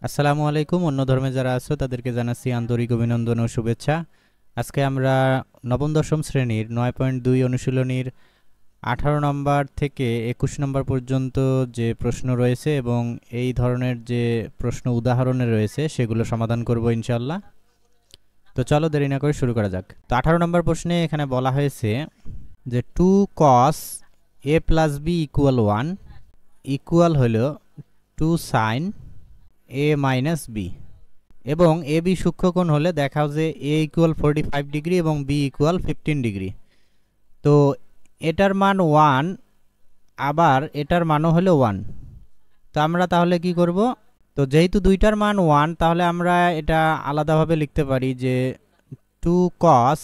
আসসালামু আলাইকুম। অন্য ধর্মে যারা আছো তাদেরকে জানাচ্ছি আন্তরিক অভিনন্দন ও শুভেচ্ছা। আজকে আমরা নবম দশম শ্রেণীর 9.2 অনুশীলনীর 18 নম্বর থেকে 21 নম্বর পর্যন্ত যে প্রশ্ন রয়েছে এবং এই ধরনের যে প্রশ্ন উদাহরণে রয়েছে সেগুলো সমাধান করব ইনশাল্লাহ। তো চলো দেরি না করে শুরু করা যাক। তো 18 নম্বর প্রশ্নে এখানে বলা হয়েছে যে 2 cos a plus b equal 1 equal হলো 2 sin a minus b এবং এ বি সূক্ষ্মকোণ হলে দেখাও যে এ ইকুয়াল 45 ডিগ্রি এবং বি ইকুয়াল 15 ডিগ্রি। তো এটার মান 1, আবার এটার মানও হলো 1। তো আমরা তাহলে কি করব? তো যেহেতু দুইটার মান 1, তাহলে আমরা এটা আলাদাভাবে লিখতে পারি যে 2 cos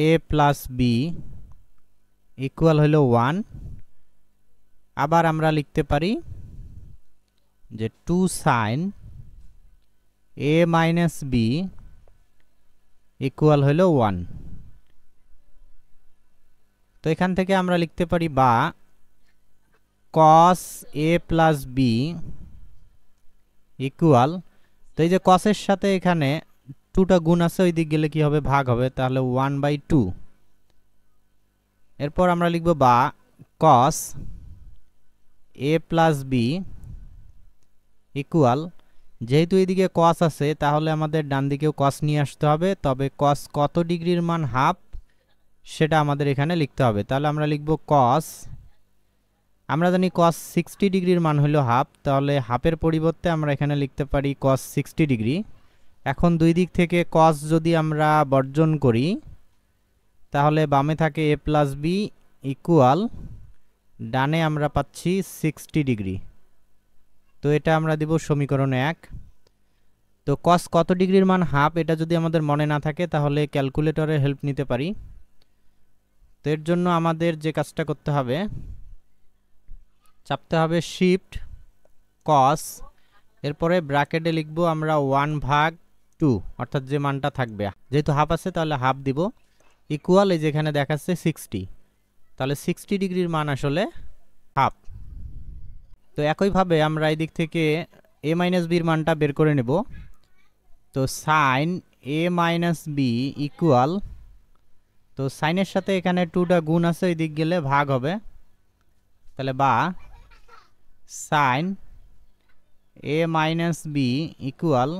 a plus b equal হলো 1। আবার আমরা লিখতে পারি যে 2 sin a minus b equal হলো 1। তো এখান থেকে আমরা লিখতে পারি বা cos a plus b equal, তো এই যে কসের সাথে এখানে 2টা গুণ আছে, ওই দিক গেলে কি হবে? ভাগ হবে, তাহলে 1/2। এরপর আমরা লিখব বা cos a plus b equal, যেহেতু এইদিকে cos আছে তাহলে আমাদের ডান দিকেও cos নিয়ে আসতে হবে, তবে cos কত ডিগ্রির মান হাফ সেটা আমাদের এখানে লিখতে হবে। তাহলে আমরা লিখব cos, আমরা জানি cos 60 ডিগ্রির মান হলো হাফ, তাহলে হাফের পরিবর্তে আমরা এখানে লিখতে পারি cos 60 ডিগ্রি। এখন দুই দিক থেকে cos যদি আমরা বর্জন করি তাহলে বামে থাকে a প্লাস বি ইকুয়াল, ডানে আমরা পাচ্ছি 60 ডিগ্রি। তো এটা আমরা দিব সমীকরণ 1। তো cos কত ডিগ্রির মান হাফ এটা যদি আমাদের মনে না থাকে তাহলে ক্যালকুলেটরের হেল্প নিতে পারি। তো এর জন্য আমাদের যে কাজটা করতে হবে, চাপতে হবে শিফট cos, এরপরে ব্র্যাকেটে লিখবো আমরা 1/2, অর্থাৎ যে মানটা থাকবে, যেহেতু হাফ আছে তাহলে হাফ দিব, ইকুয়াল এই যেখানে দেখাচ্ছে 60, তাহলে 60 ডিগ্রির মান আসলে হাফ। তো একইভাবে আমরা এই দিক থেকে a মাইনাস বির মানটা বের করে নেব। তো sine a minus b equal, তো সাইনের সাথে এখানে 2টা গুণ আছে, ওই দিক গেলে ভাগ হবে, তাহলে বা sine a minus b equal,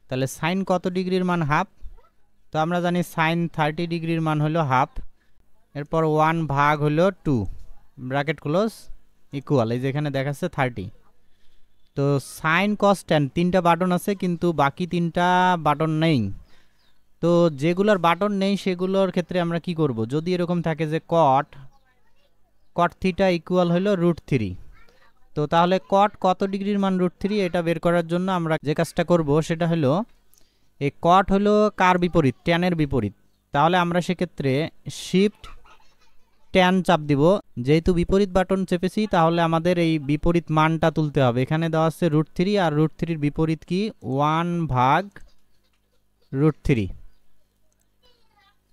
তাহলে সাইন কত ডিগ্রির মান হাফ? তো আমরা জানি সাইন 30 ডিগ্রির মান হলো হাফ। এরপর 1 ভাগ হলো 2, ব্র্যাকেট ক্লোজ, ইকুয়াল এই যেখানে দেখাচ্ছে 30। তো সাইন কস ট্যান 3টা বাটন আছে, কিন্তু বাকি 3টা বাটন নেই। তো যেগুলোর বাটন নেই সেগুলোর ক্ষেত্রে আমরা কি করব? যদি এরকম থাকে যে কট থিটা ইকুয়াল হলো √3, তো তাহলে কট কত ডিগ্রির মান √3 এটা বের করার জন্য আমরা যে কাজটা করব সেটা হলো, এই কট হলো কার বিপরীত? ট্যানের বিপরীত। তাহলে আমরা সেক্ষেত্রে শিফট ট্যান চাপ দিব, যেহেতু বিপরীত বাটন চেপেছি তাহলে আমাদের এই বিপরীত মানটা তুলতে হবে। এখানে দেওয়া আছে √3, আর √3-র বিপরীত কি? 1/√3।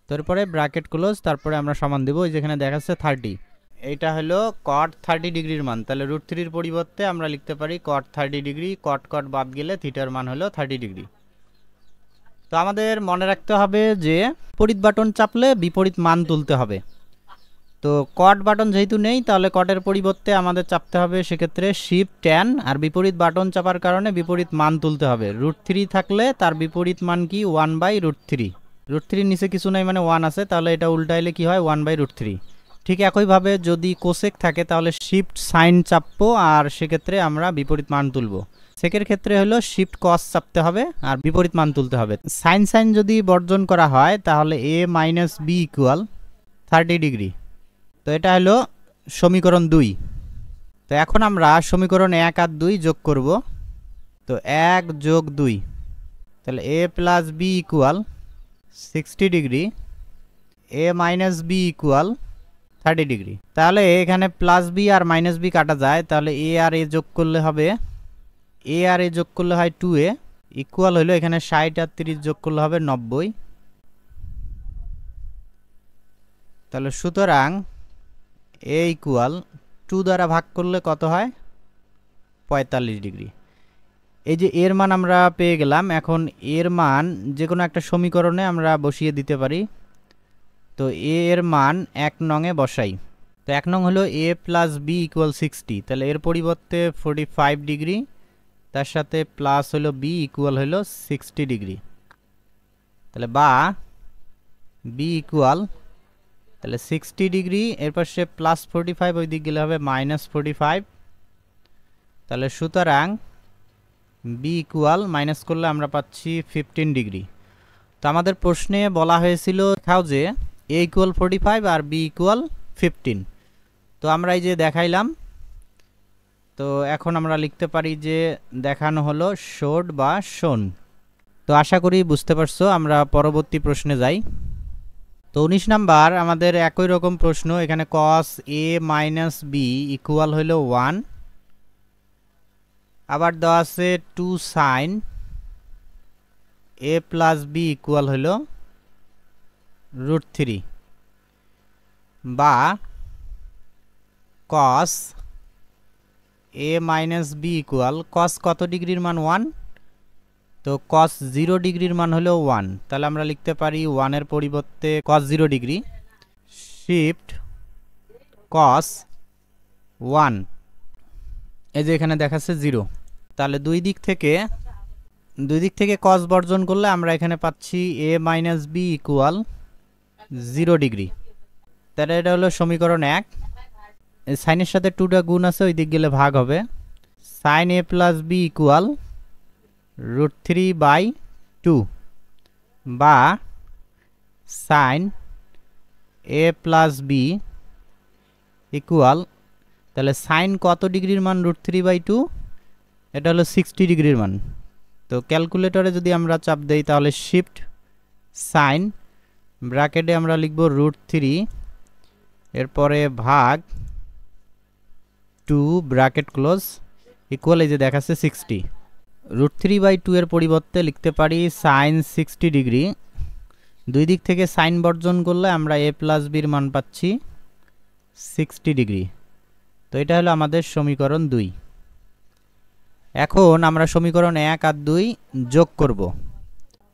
তারপরে ব্র্যাকেট ক্লোজ, তারপরে আমরা সমান দেব, এই যেখানে দেখাচ্ছে 30, এইটা হলো কট 30 ডিগ্রির মান। তাহলে √3-র পরিবর্তে আমরা লিখতে পারি কট 30 ডিগ্রি, কট বাদ গেলে থিটার মান হলো 30 ডিগ্রি। তো আমাদের মনে রাখতে হবে যে বিপরীত বাটন চাপলে বিপরীত মান তুলতে হবে। তো কট বাটন যেহেতু নেই তাহলে কটের পরিবর্তে আমাদের চাপতে হবে সেক্ষেত্রে শিফট ট্যান, আর বিপরীত বাটন চাপার কারণে বিপরীত মান তুলতে হবে। √3 থাকলে তার বিপরীত মান কি? 1/√3। √3-র নিচে কিছু নাই মানে 1 আছে, তাহলে এটা উল্টাইলে কি হয়? 1/√3। ঠিক একইভাবে যদি কোসেক থাকে তাহলে শিফট সাইন চাপবো, আর সেক্ষেত্রে আমরা বিপরীত মান তুলবো। সেকের ক্ষেত্রে হলো শিফট কস চাপতে হবে আর বিপরীত মান তুলতে হবে। সাইন যদি বর্জন করা হয় তাহলে a minus b equal 30 degree. তো এটা হলো সমীকরণ 2। তো এখন আমরা সমীকরণ 1 আর 2 যোগ করব। তো 1 যোগ 2, তাহলে a plus b equal 60 degree, a minus b equal 30 degree. তাহলে এখানে প্লাস বি আর মাইনাস বি কাটা যায়, তাহলে a আর a যোগ করলে হবে, a আর a যোগ করলে হয় 2a ইকুয়াল হলো, এখানে 60 আর 30 যোগ করলে হবে 90। তাহলে সুতরাং a ইকুয়াল 2 দ্বারা ভাগ করলে কত হয়? 45 ডিগ্রি। এই যে এর মান আমরা পেয়ে গেলাম। এখন এর মান যে কোনো একটা সমীকরণে আমরা বসিয়ে দিতে পারি। তো এর মান 1 নংয়ে বসাই। তো 1 নং হলো a প্লাস বি ইকুয়াল 60, তাহলে এর পরিবর্তে 45 ডিগ্রি, তার সাথে প্লাস হলো বি ইকুয়াল হলো 60 ডিগ্রি। তাহলে বা বি ইকুয়াল তাহলে 60 ডিগ্রি, এর পাশে প্লাস 45, ওই দিক গেলে হবে মাইনাস 45। তাহলে সুতরাং বি ইকুয়াল মাইনাস করলে আমরা পাচ্ছি 15 ডিগ্রি। তো আমাদের প্রশ্নে বলা হয়েছিল দেখাও যে এ ইকুয়াল 45 আর বি ইকুয়াল 15। তো আমরা এই যে দেখাইলাম। তো এখন আমরা লিখতে পারি যে দেখানো হলো শোড বা শোন। তো আশা করি বুঝতে পারছো। আমরা পরবর্তী প্রশ্নে যাই। তো 19 নাম্বার আমাদের একই রকম প্রশ্ন। এখানে cos a minus b equal হলো 1, আবার দেওয়া আছে 2 sin a plus b equal হলো √3, বা cos a minus b equal cos কত ডিগ্রির মান 1, তো cos 0 ডিগ্রির মান হলো 1। তাহলে আমরা লিখতে পারি 1 এর পরিবর্তে cos 0 ডিগ্রি শিফট cos 1, এই যে এখানে দেখাচ্ছে 0। তাহলে দুই দিক থেকে cos বর্জন করলে আমরা এখানে পাচ্ছি a minus b equal 0 degree. তাহলে এটা হলো সমীকরণ 1। সাইনের সাথে 2টা গুণ আছে, ওই দিক গেলে ভাগ হবে। sin a plus b equal √3/2, বা sin a plus b equal তাহলে sin কত ডিগ্রির মান √3/2, এটা হলো 60 ডিগ্রির মান। তো ক্যালকুলেটরে যদি আমরা চাপ দেই তাহলে শিফট sin ব্র্যাকেটে আমরা লিখব √3, এরপরে ভাগ 2 ব্র্যাকেট ক্লোজ ইকুয়াল এই যে দেখাচ্ছে 60। √3/2 এর পরিবর্তে লিখতে পারি sin 60 ডিগ্রি। দুই দিক থেকে সাইন বর্জন করলে আমরা a প্লাস বির মান পাচ্ছি 60 ডিগ্রি। তো এটা হলো আমাদের সমীকরণ 2। এখন আমরা সমীকরণ 1 আর 2 যোগ করব।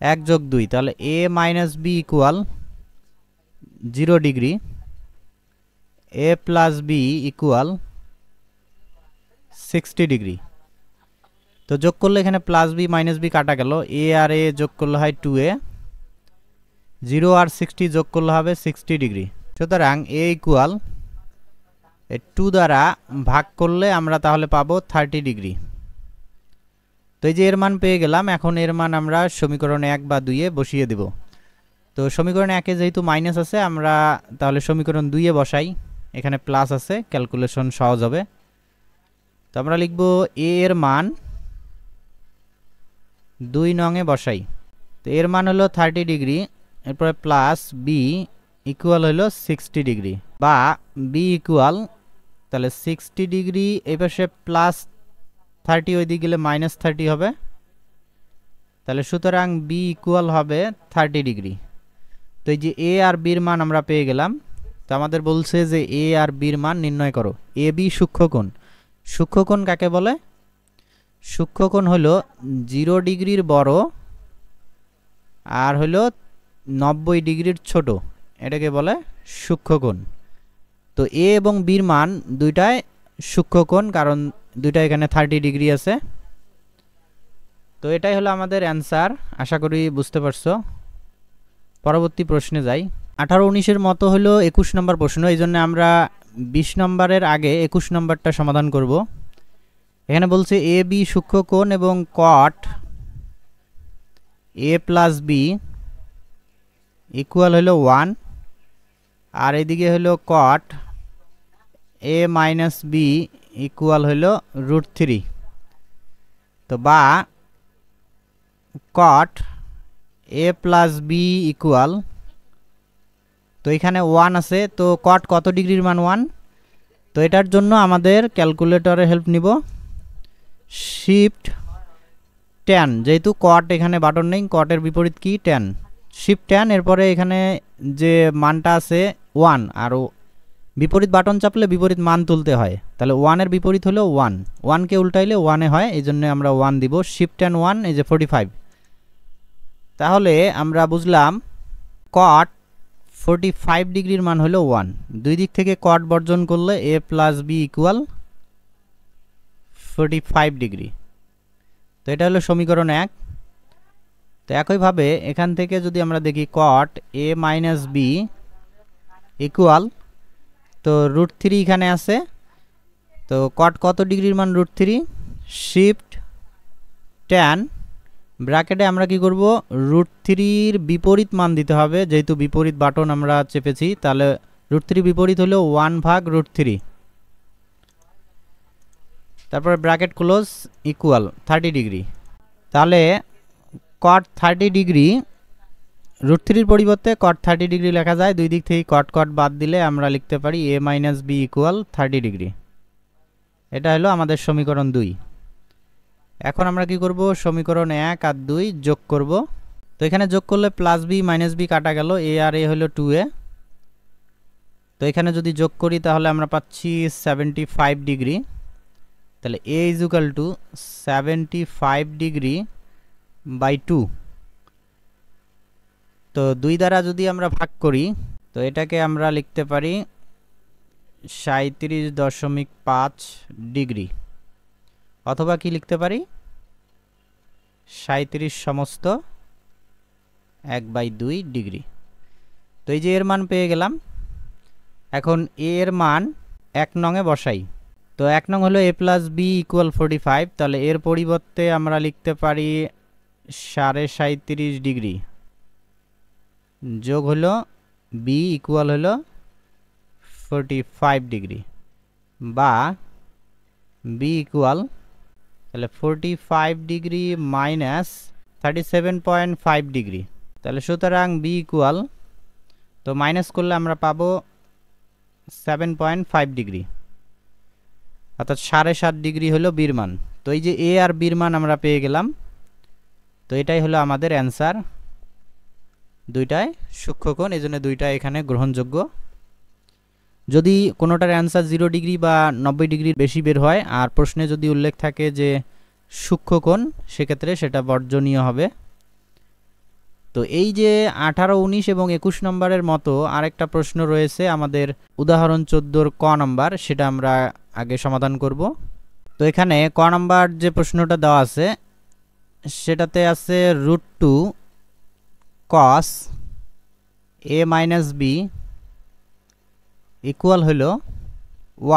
1 যোগ 2, তাহলে a minus b equal 0 degree, a plus b equal 60 degree. তো যোগ করলে এখানে প্লাস বি মাইনাস বি কাটা গেল, a আর a যোগ করলে হয় 2a, 0 আর 60 যোগ করলে হবে 60 ডিগ্রি। সুতরাং a ইকুয়াল 2 দ্বারা ভাগ করলে আমরা তাহলে পাবো 30 ডিগ্রি। তো এই যে এর মান পেয়ে গেলাম। এখন এর মান আমরা সমীকরণ 1 বা 2 এ বসিয়ে দেব। তো সমীকরণ 1 এ যেহেতু মাইনাস আছে, আমরা তাহলে সমীকরণ 2 এ বসাই। এখানে প্লাস আছে, ক্যালকুলেশন সহজ হবে। তো আমরা লিখব a এর মান 2 নং এ বসাই। তো এর মান হলো 30 ডিগ্রি, এরপরে প্লাস বি ইকুয়াল হলো 60 ডিগ্রি, বা বি ইকুয়াল তাহলে 60 ডিগ্রি এই পাশে প্লাস 30, ওই দিকে গেলে মাইনাস 30 হবে। তাহলে সুতরাং বি ইকুয়াল হবে 30 ডিগ্রি। তো এই যে এ আর বির মান আমরা পেয়ে গেলাম। তো আমাদের বলছে যে এ আর বির মান নির্ণয় করো। A B সূক্ষ্মকোণ। সূক্ষ্মকোণ কাকে বলে? সূক্ষ্মকোণ হলো 0 ডিগ্রির বড় আর হলো 90 ডিগ্রির ছোট, এটাকে বলে সূক্ষ্মকোণ। তো এ এবং বির মান দুইটাই সূক্ষ্মকোণ, কারণ দুইটা এখানে 30 ডিগ্রি আছে। তো এটাই হলো আমাদের অ্যান্সার। আশা করি বুঝতে পারছো। পরবর্তী প্রশ্নে যাই। 18-19-এর মতো হলো 21 নম্বর প্রশ্ন, এই জন্য আমরা 20 নম্বরের আগে 21 নম্বরটা সমাধান করব। এখানে বলছে এ বি সূক্ষ্মকোণ এবং কট এ প্লাস বি ইকুয়াল হলো 1, আর এদিকে হলো কট এ মাইনাস বি ইকুয়াল হলো √3। তো বা কট এ প্লাস বি ইকুয়াল, তো এখানে 1 আছে, তো কট কত ডিগ্রির মান 1। তো এটার জন্য আমাদের ক্যালকুলেটরের হেল্প নিব। শিফট tan, যেহেতু কট এখানে বাটন নেই, কটের বিপরীত কি tan, শিফট tan, এরপরে এখানে যে মানটা আছে 1 আর বিপরীত বাটন চাপলে বিপরীত মান তুলতে হয়, তাহলে 1 এর বিপরীত হলো 1, 1 কে উল্টাইলে 1 এ হয়, এই জন্য আমরা 1 দিব। শিফট এন্ড 1 এই যে 45। তাহলে আমরা বুঝলাম কট 45 ডিগ্রির মান হলো 1। দুই দিক থেকে কট বর্জন করলে a plus b equal 45 degree. তো এটা হলো সমীকরণ 1। তো একইভাবে এখান থেকে যদি আমরা দেখি কট a মাইনাস b ইকুয়াল, তো √3 এখানে আছে, তো কট কত ডিগ্রির মান √3, শিফট tan ব্র্যাকেটে আমরা কি করব, √3 এর বিপরীত মান দিতে হবে, যেহেতু বিপরীত বাটন আমরা চেপেছি, তাহলে √3 বিপরীত হলো 1/√3। তারপর ব্র্যাকেট ক্লোজ ইকুয়াল 30 ডিগ্রি। তাহলে কট 30 ডিগ্রি, √3 এর পরিবর্তে কট 30 ডিগ্রি লেখা যায়। দুই দিক থেকে কট কট বাদ দিলে আমরা লিখতে পারি a minus b equal 30 degree. এটা হলো আমাদের সমীকরণ 2। এখন আমরা কি করব, সমীকরণ 1 আর 2 যোগ করব। তো এখানে যোগ করলে প্লাস b মাইনাস b কাটা গেল, a আর a হলো 2a। তো এখানে যদি যোগ করি তাহলে আমরা পাচ্ছি 75 ডিগ্রি। তাহলে a is equal to 75 degree by 2। তো 2 দ্বারা যদি আমরা ভাগ করি, তো এটাকে আমরা লিখতে পারি 37.5 ডিগ্রি, অথবা কি লিখতে পারি 37 সমস্ত 1/2 ডিগ্রি। তো এই যে এর মান পেয়ে গেলাম। এখন a এর মান 1 নং এ বসাই। তো 1 নং হলো a প্লাস b ইকুয়াল 45, তাহলে এর পরিবর্তে আমরা লিখতে পারি 37.5 ডিগ্রি যোগ হলো b ইকুয়াল হলো 45 ডিগ্রি, বা b ইকুয়াল, তাহলে 45 ডিগ্রি মাইনাস 37.5 ডিগ্রি। তাহলে সুতরাং b ইকুয়াল, তো মাইনাস করলে আমরা পাবো 7.5 ডিগ্রি, অর্থাৎ 7.5 ডিগ্রি হলো b এর মান। তো এই যে a আর b এর মান আমরা পেয়ে গেলাম। তো এটাই হলো আমাদের অ্যান্সার। দুইটাই সূক্ষ্মকোণ, এই জন্য দুইটা এখানে গ্রহণযোগ্য। যদি কোনোটার অ্যান্সার 0 ডিগ্রি বা 90 ডিগ্রি বেশি বের হয় আর প্রশ্নে যদি উল্লেখ থাকে যে সূক্ষ্মকোণ, সেক্ষেত্রে সেটা বর্জনীয় হবে। তো এই যে 18, 19 এবং 21 নম্বরের মতো আরেকটা প্রশ্ন রয়েছে আমাদের উদাহরণ 14 ক নম্বর, সেটা আমরা আগে সমাধান করব। তো এখানে ক নম্বর যে প্রশ্নটা দেওয়া আছে সেটাতে আছে √2 cos a minus b equal হলো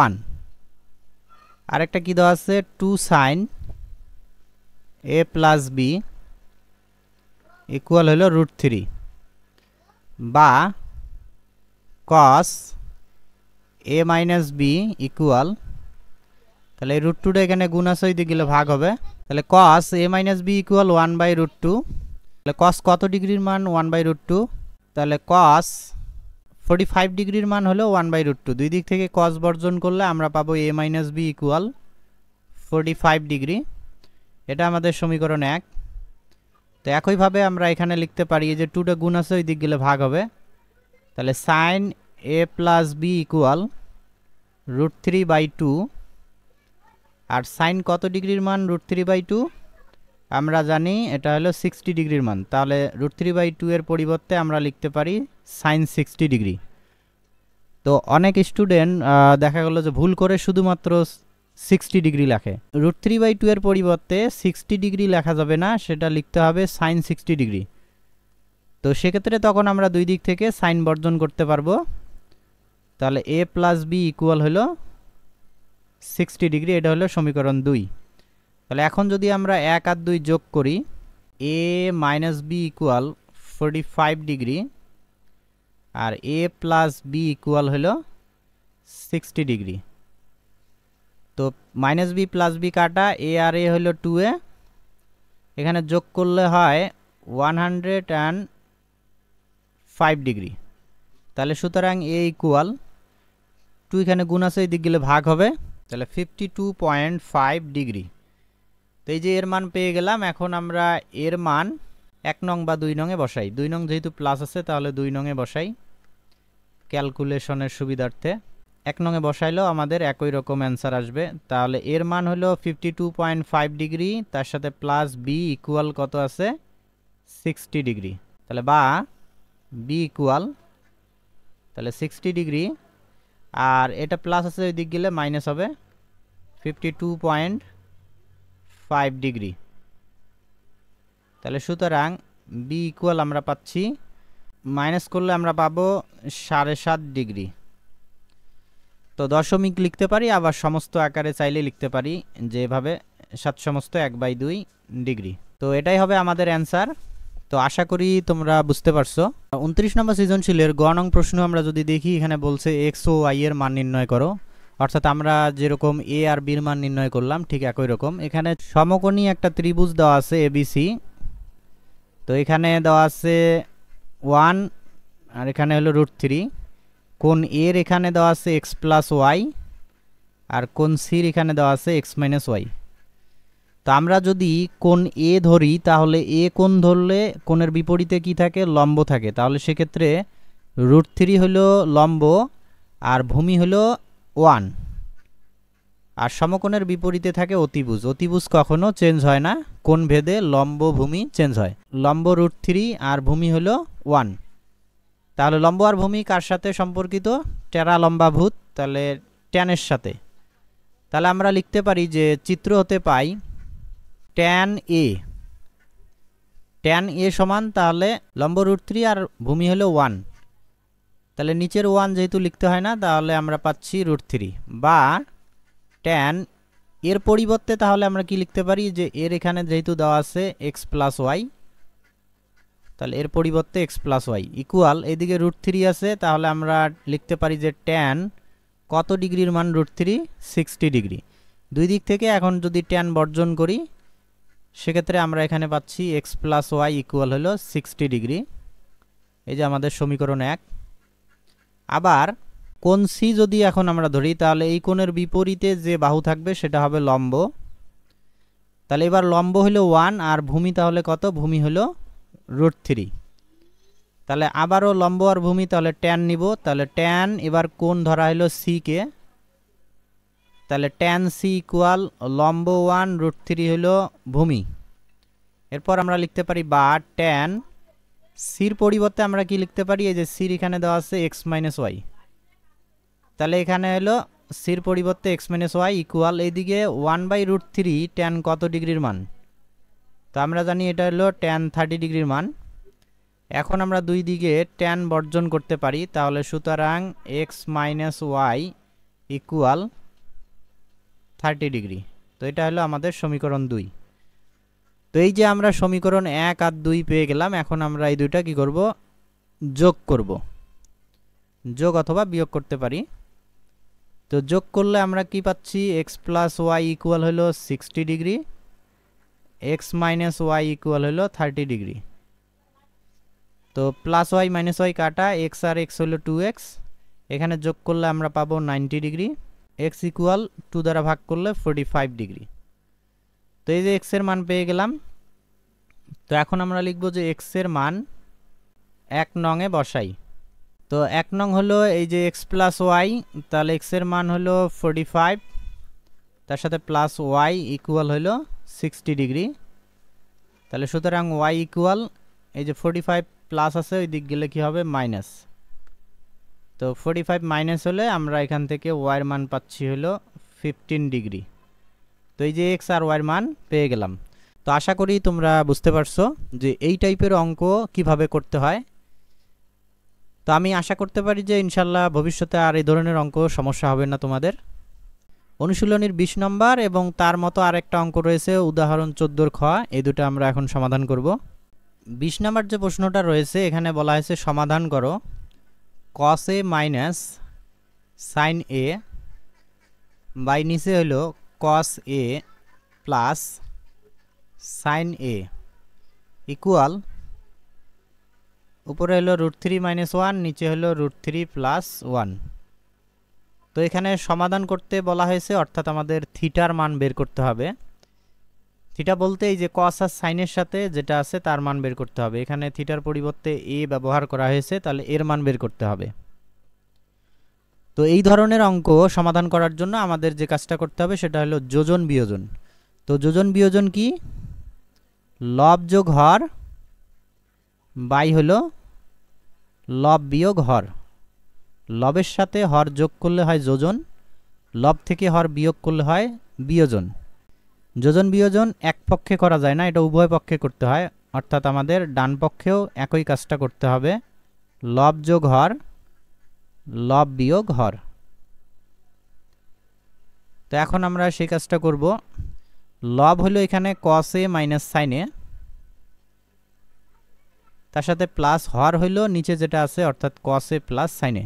1। আরেকটা কি দেওয়া আছে 2 sin a plus b equal হলো √3, বা cos a minus b equal, তাহলে এই √2টা এখানে গুণ আছে, ওই দিকে গেলে ভাগ হবে। তাহলে cos a minus b equal 1/√2। তাহলে cos কত ডিগ্রির মান 1/√2, তাহলে cos 45 ডিগ্রির মান হলো 1/√2। দুই দিক থেকে cos বর্জন করলে আমরা পাবো a minus b equal 45 degree. এটা আমাদের সমীকরণ 1। তো একইভাবে আমরা এখানে লিখতে পারি, এই যে 2টা গুণ আছে, ওই দিক গেলে ভাগ হবে। তাহলে sin a plus b equal √3/2। আর sin কত ডিগ্রির মান √3/2 আমরা জানি, এটা হলো 60 ডিগ্রির মান। তাহলে √3/2 এর পরিবর্তে আমরা লিখতে পারি sin 60 ডিগ্রি। তো অনেক স্টুডেন্ট দেখা গেল যে ভুল করে শুধুমাত্র 60 ডিগ্রি লেখে। √3/2 এর পরিবর্তে 60 ডিগ্রি লেখা যাবে না, সেটা লিখতে হবে sin 60 ডিগ্রি। তো সেক্ষেত্রে তখন আমরা দুই দিক থেকে সাইন বর্জন করতে পারবো। তাহলে a প্লাস b ইকুয়াল হলো 60 ডিগ্রি। এটা হলো সমীকরণ 2। তাহলে এখন যদি আমরা 1 আর 2 যোগ করি, a minus b equal 45 degree আর a প্লাস b ইকুয়াল হলো 60 ডিগ্রি। তো মাইনাস b প্লাস b কাটা, a আর a হলো 2a, এখানে যোগ করলে হয় 105 ডিগ্রি। তাহলে সুতরাং a ইকুয়াল 2, এখানে গুণ আছে, এই দিক গেলে ভাগ হবে। তাহলে 52.5 ডিগ্রি। তো এই যে এর মান পেয়ে গেলাম। এখন আমরা এর মান 1 নং বা 2 নং এ বসাই। 2 নং যেহেতু প্লাস আছে তাহলে 2 নং এ বসাই ক্যালকুলেশনের সুবিধার্থে। এক নঙে বসাইলেও আমাদের একই রকম অ্যান্সার আসবে। তাহলে এর মান হলো 52.5 ডিগ্রি, তার সাথে প্লাস বি ইকুয়াল কত আছে 60 ডিগ্রি। তাহলে বা বি ইকুয়াল তাহলে 60 ডিগ্রি, আর এটা প্লাস আছে ওই দিক গেলে মাইনাস হবে 52.5 ডিগ্রি। তাহলে সুতরাং বি ইকুয়াল আমরা পাচ্ছি, মাইনাস করলে আমরা পাবো 7.5 ডিগ্রি। তো দশমিক লিখতে পারি, আবার সমস্ত আকারে চাইলে লিখতে পারি, যেভাবে 7 সমস্ত 1/2 ডিগ্রি। তো এটাই হবে আমাদের অ্যান্সার। তো আশা করি তোমরা বুঝতে পারছো। 29 নম্বর সৃজনশীলের গ নং প্রশ্ন আমরা যদি দেখি, এখানে বলছে এক্স ও ওয়াই এর মান নির্ণয় করো। অর্থাৎ আমরা যেরকম এ আর বির মান নির্ণয় করলাম ঠিক একই রকম এখানে সমকোণী একটা ত্রিভুজ দেওয়া আছে এবিসি। তো এখানে দেওয়া আছে 1 আর এখানে হলো √3। কোণ এর এখানে দেওয়া আছে এক্স প্লাস ওয়াই, আর কোণ সির এখানে দেওয়া আছে এক্স মাইনাস ওয়াই। তো আমরা যদি কোণ এ ধরি, তাহলে এ কোণ ধরলে কোণের বিপরীতে কি থাকে, লম্ব থাকে। তাহলে সেক্ষেত্রে √3 হলো লম্ব আর ভূমি হলো 1। আর সমকোণের বিপরীতে থাকে অতিভুজ। অতিভুজ কখনো চেঞ্জ হয় না, কোণ ভেদে লম্ব ভূমি চেঞ্জ হয়। লম্ব √3 আর ভূমি হলো 1। তাহলে লম্ব আর ভূমি কার সাথে সম্পর্কিত, টেরা লম্বাভূত, তাহলে ট্যানের সাথে। তাহলে আমরা লিখতে পারি যে চিত্র হতে পাই ট্যান এ, ট্যান এ সমান তাহলে লম্ব √3 আর ভূমি হলো 1। তাহলে নিচের 1 যেহেতু লিখতে হয় না, তাহলে আমরা পাচ্ছি √3 বা ট্যান এর পরিবর্তে তাহলে আমরা কি লিখতে পারি, যে এর এখানে যেহেতু দেওয়া আছে এক্স প্লাস ওয়াই, তাহলে এর পরিবর্তে এক্স প্লাস ওয়াই ইকুয়াল এদিকে √3 আছে। তাহলে আমরা লিখতে পারি যে ট্যান কত ডিগ্রির মান √3 60 ডিগ্রি। দুই দিক থেকে এখন যদি ট্যান বর্জন করি, সেক্ষেত্রে আমরা এখানে পাচ্ছি এক্স প্লাস ওয়াই ইকুয়াল হলো 60 ডিগ্রি। এই যে আমাদের সমীকরণ 1। আবার কোণ সি যদি এখন আমরা ধরি, তাহলে এই কোণের বিপরীতে যে বাহু থাকবে সেটা হবে লম্ব। তাহলে এবার লম্ব হলো 1 আর ভূমি তাহলে কত, ভূমি হলো √3। তাহলে আবারও লম্ব আর ভূমি, তাহলে ট্যান নিব। তাহলে ট্যান এবার কোণ ধরা হলো সি কে, তাহলে ট্যান সি ইকুয়াল লম্ব 1 √3 হলো ভূমি। এরপর আমরা লিখতে পারি বা ট্যান সির পরিবর্তে আমরা কি লিখতে পারি, এই যে সির এখানে দেওয়া আছে এক্স মাইনাস ওয়াই। তাহলে এখানে হলো সির পরিবর্তে এক্স মাইনাস ওয়াই ইকুয়াল এইদিকে 1/√3 ট্যান কত ডিগ্রির মান, তো আমরা জানি এটা হলো ট্যান 30 ডিগ্রির মান। এখন আমরা দুই দিকে ট্যান বর্জন করতে পারি, তাহলে সুতরাং x minus y equal 30 degree. তো এটা হলো আমাদের সমীকরণ 2। তো এই যে আমরা সমীকরণ 1 আর 2 পেয়ে গেলাম। এখন আমরা এই দুইটা কি করব, যোগ করব, যোগ অথবা বিয়োগ করতে পারি। তো যোগ করলে আমরা কি পাচ্ছি, এক্স প্লাস ওয়াই ইকুয়াল হলো 60 degree, x minus y equal হলো 30 ডিগ্রি। তো প্লাস ওয়াই মাইনাস ওয়াই কাটা, এক্স আর এক্স হলো 2x, এখানে যোগ করলে আমরা পাবো 90 ডিগ্রি। এক্স ইকুয়াল 2 দ্বারা ভাগ করলে 45 ডিগ্রি। তো এই যে এক্স এর মান পেয়ে গেলাম। তো এখন আমরা লিখব যে এক্স এর মান 1 নংয়ে বসাই। তো 1 নং হলো এই যে এক্স প্লাস ওয়াই, তাহলে এক্স এর মান হলো 45, তার সাথে প্লাস ওয়াই ইকুয়াল হলো 60 ডিগ্রি। তাহলে সুতরাং ওয়াই ইকুয়াল এই যে 45 প্লাস আছে ওই দিক গেলে কি হবে, মাইনাস। তো 45 মাইনাস হলে আমরা এখান থেকে ওয়াইয়ের মান পাচ্ছি হলো 15 ডিগ্রি। তো এই যে এক্স আর ওয়াইয়ের মান পেয়ে গেলাম। তো আশা করি তোমরা বুঝতে পারছো যে এই টাইপের অঙ্ক কিভাবে করতে হয়। তো আমি আশা করতে পারি যে ইনশাল্লাহ ভবিষ্যতে আর এই ধরনের অঙ্ক সমস্যা হবে না তোমাদের। অনুশীলনীর 20 নম্বর এবং তার মতো আরেকটা অঙ্ক রয়েছে উদাহরণ 14 খ, এই দুটো আমরা এখন সমাধান করব। 20 নম্বর যে প্রশ্নটা রয়েছে এখানে বলা হয়েছে সমাধান করো cos a minus sin a by নিচে হলো cos a plus sin a equal উপরে হলো √3 - 1, নিচে হলো √3 + 1। তো এখানে সমাধান করতে বলা হয়েছে, অর্থাৎ আমাদের থিটার মান বের করতে হবে। থিটা বলতে এই যে cos আর sin এর সাথে যেটা আছে তার মান বের করতে হবে। এখানে থিটার পরিবর্তে a ব্যবহার করা হয়েছে, তাহলে এর মান বের করতে হবে। তো এই ধরনের অঙ্ক সমাধান করার জন্য আমাদের যে কাজটা করতে হবে সেটা হলো যোজন বিয়োজন। তো যোজন বিয়োজন কি? লব যোগ হর বাই হলো লব বিয়োগ হর। লবের সাথে হর যোগ করলে হয় যোজন, লব থেকে হর বিয়োগ করলে হয় বিয়োজন। যোজন বিয়োজন এক পক্ষে করা যায় না, এটা উভয় পক্ষে করতে হয়, অর্থাৎ আমাদের ডান পক্ষেও একই কাজটা করতে হবে, লব যোগ হর লব বিয়োগ হর। তো এখন আমরা সেই কাজটা করব। লব হলো এখানে cos a minus sin a, তার সাথে প্লাস হর হইল নিচে যেটা আছে অর্থাৎ cos a plus sin a।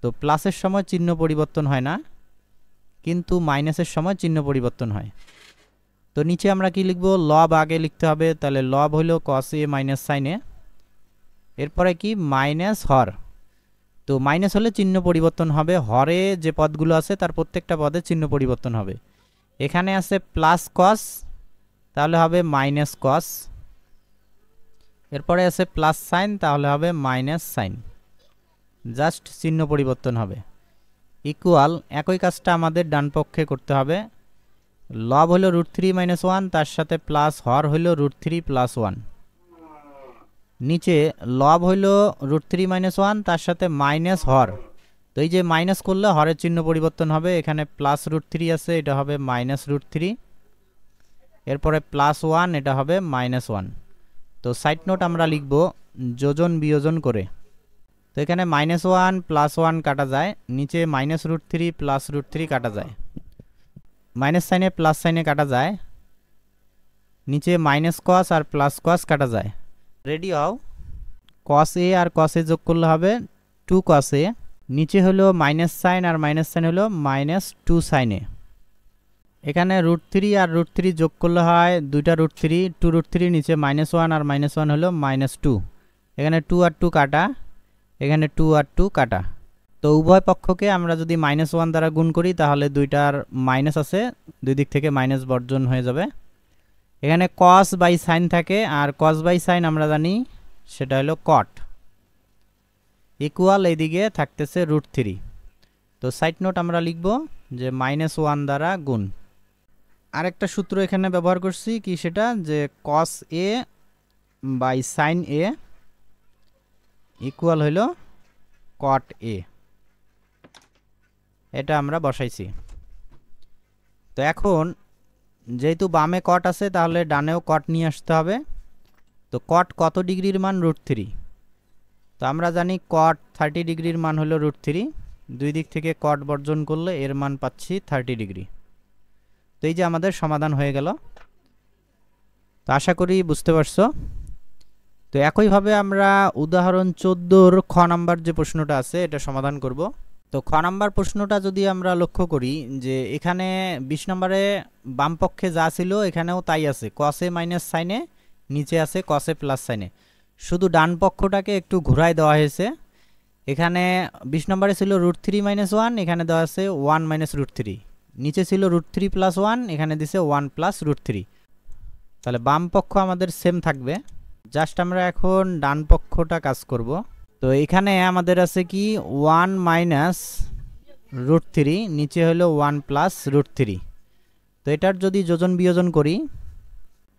তো প্লাসের সময় চিহ্ন পরিবর্তন হয় না, কিন্তু মাইনাসের সময় চিহ্ন পরিবর্তন হয়। তো নিচে আমরা কি লিখব? লব আগে লিখতে হবে, তাহলে লব হইল cos a minus sin a, এরপরে কি মাইনাস হর। তো মাইনাস হলে চিহ্ন পরিবর্তন হবে, হরে যে পদগুলো আছে তার প্রত্যেকটা পদে চিহ্ন পরিবর্তন হবে। এখানে আছে প্লাস কস, তাহলে হবে মাইনাস কস। এরপরে আছে প্লাস সাইন, তাহলে হবে মাইনাস সাইন, জাস্ট চিহ্ন পরিবর্তন হবে। ইকুয়াল একই কাজটা আমাদের ডান পক্ষে করতে হবে। লব হলো √3 - 1, তার সাথে প্লাস হর হলো √3 + 1। নিচে লব হইল √3 - 1, তার সাথে মাইনাস হর। তো এই যে মাইনাস করলে হরের চিহ্ন পরিবর্তন হবে, এখানে প্লাস √3 আছে, এটা হবে মাইনাস √3, এরপরে প্লাস 1, এটা হবে মাইনাস 1। তো সাইড নোট আমরা লিখব যোজন বিয়োজন করে। তো এখানে -1 + 1 কাটা যায়, নিচে মাইনাস √3 প্লাস √3 কাটা যায়, মাইনাস সাইনে প্লাস সাইনে কাটা যায়, নিচে মাইনাস কস আর প্লাস কস কাটা যায়। রেডি হও। cos a R cos a যোগ করলে হবে 2 cos a, নিচে হলো মাইনাস সাইন আর মাইনাস সাইন হলো -2 sin a। এখানে √3 আর √3 যোগ করলে হয় দুইটা √3, 2 √3, নিচে -1 আর -1 হলো -2। এখানে 2 আর 2 কাটা, এখানে 2 আর 2 কাটা। তো উভয় পক্ষকে আমরা যদি -1 দ্বারা গুণ করি তাহলে দুইটার মাইনাস আছে, দুই দিক থেকে মাইনাস বর্জন হয়ে যাবে। এখানে cos বাই সাইন থাকে, আর cos বাই সাইন আমরা জানি সেটা হলো cot। ইকুয়াল এইদিকে থাকতেছে √3। তো সাইড নোট আমরা লিখব যে -1 দ্বারা গুণ। আরেকটা সূত্র এখানে ব্যবহার করছি কি, সেটা যে cos a by sin a equal হইল cot a, এটা আমরা বসাইছি। তো এখন যেহেতু বামে কট আছে তাহলে ডানেও কট নিয়ে আসতে হবে। তো কট কত ডিগ্রির মান? √3। তো আমরা জানি কট 30 ডিগ্রির মান হলো √3, দুই দিক থেকে কট বর্জন করলে এর মান পাচ্ছি 30 ডিগ্রি। তো এই যে আমাদের সমাধান হয়ে গেল। তো আশা করি বুঝতে পারছো। তো একইভাবে আমরা উদাহরণ 14-র খ নাম্বার যে প্রশ্নটা আছে এটা সমাধান করব। তো খ নাম্বার প্রশ্নটা যদি আমরা লক্ষ্য করি যে এখানে 20 নম্বরে বাম পক্ষে যা ছিল এখানেও তাই আছে, cos a minus sin a, নিচে আছে cos a plus sin a, শুধু ডান পক্ষটাকে একটু ঘুরাই দেওয়া হয়েছে। এখানে 20 নম্বরে ছিল √3 - 1, এখানে দেওয়া আছে 1 - √3, নিচে ছিল √3 + 1, এখানে দিছে 1 + √3। তাহলে বাম পক্ষ আমাদের সেম থাকবে, জাস্ট আমরা এখন ডান পক্ষটা কাজ করব। তো এখানে আমাদের আছে কি 1 - √3, নিচে হলো 1 + √3। তো এটার যদি যোজন বিয়োজন করি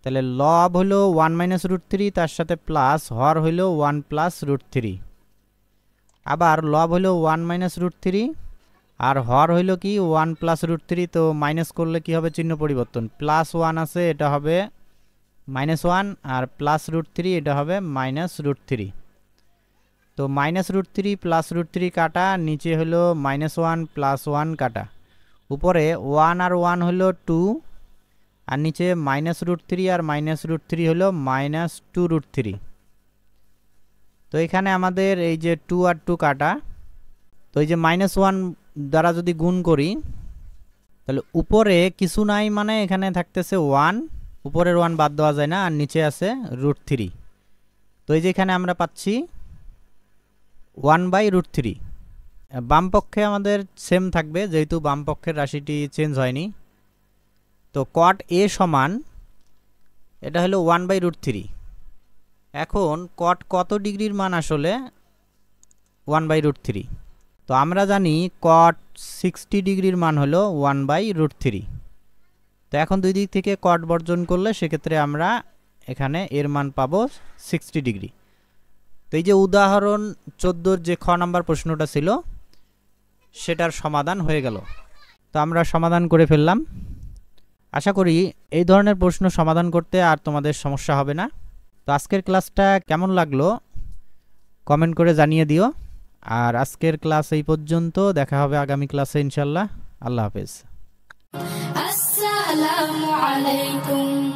তাহলে লব হলো 1 - √3, তার সাথে প্লাস হর হইলো 1 + √3, আবার লব হইলো 1 - √3 আর হর হইলো কি 1 + √3। তো মাইনাস করলে কি হবে? চিহ্ন পরিবর্তন, +1 আছে এটা হবে -1, আর প্লাস √3 এটা হবে -√3। তো -√3 + √3 কাটা, নিচে হলো -1 + 1 কাটা, উপরে 1 আর 1 হলো 2, আর নিচে -√3 আর -√3 হলো -2√3। তো এখানে আমাদের এই যে 2 আর 2 কাটা, তো এই যে -1 দ্বারা যদি গুণ করি তাহলে উপরে কিছু নাই, মানে এখানে থাকতেছে 1, উপরের 1 বাদ দেওয়া যায় না, আর নিচে আছে √3। তো এই যে এখানে আমরা পাচ্ছি 1/√3। বাম পক্ষে আমাদের সেম থাকবে যেহেতু বাম পক্ষের রাশিটি চেঞ্জ হয়নি। তো cot a সমান এটা হলো 1/√3। এখন cot কত ডিগ্রির মান আসলে? 1/√3। তো আমরা জানি cot 60 ডিগ্রির মান হলো 1/√3। তো এখন দুই দিক থেকে cot বর্জন করলে সেক্ষেত্রে আমরা এখানে এর মান পাবো 60 ডিগ্রি। তো এই যে উদাহরণ 14 যে খ নাম্বার প্রশ্নটা ছিল সেটার সমাধান হয়ে গেল। তো আমরা সমাধান করে ফেললাম। আশা করি এই ধরনের প্রশ্ন সমাধান করতে আর তোমাদের সমস্যা হবে না। তো আজকের ক্লাসটা কেমন লাগলো কমেন্ট করে জানিয়ে দিও। আর আজকের ক্লাস এই পর্যন্ত, দেখা হবে আগামী ক্লাসে ইনশাআল্লাহ। আল্লাহ হাফেজ। আসসালামু আলাইকুম।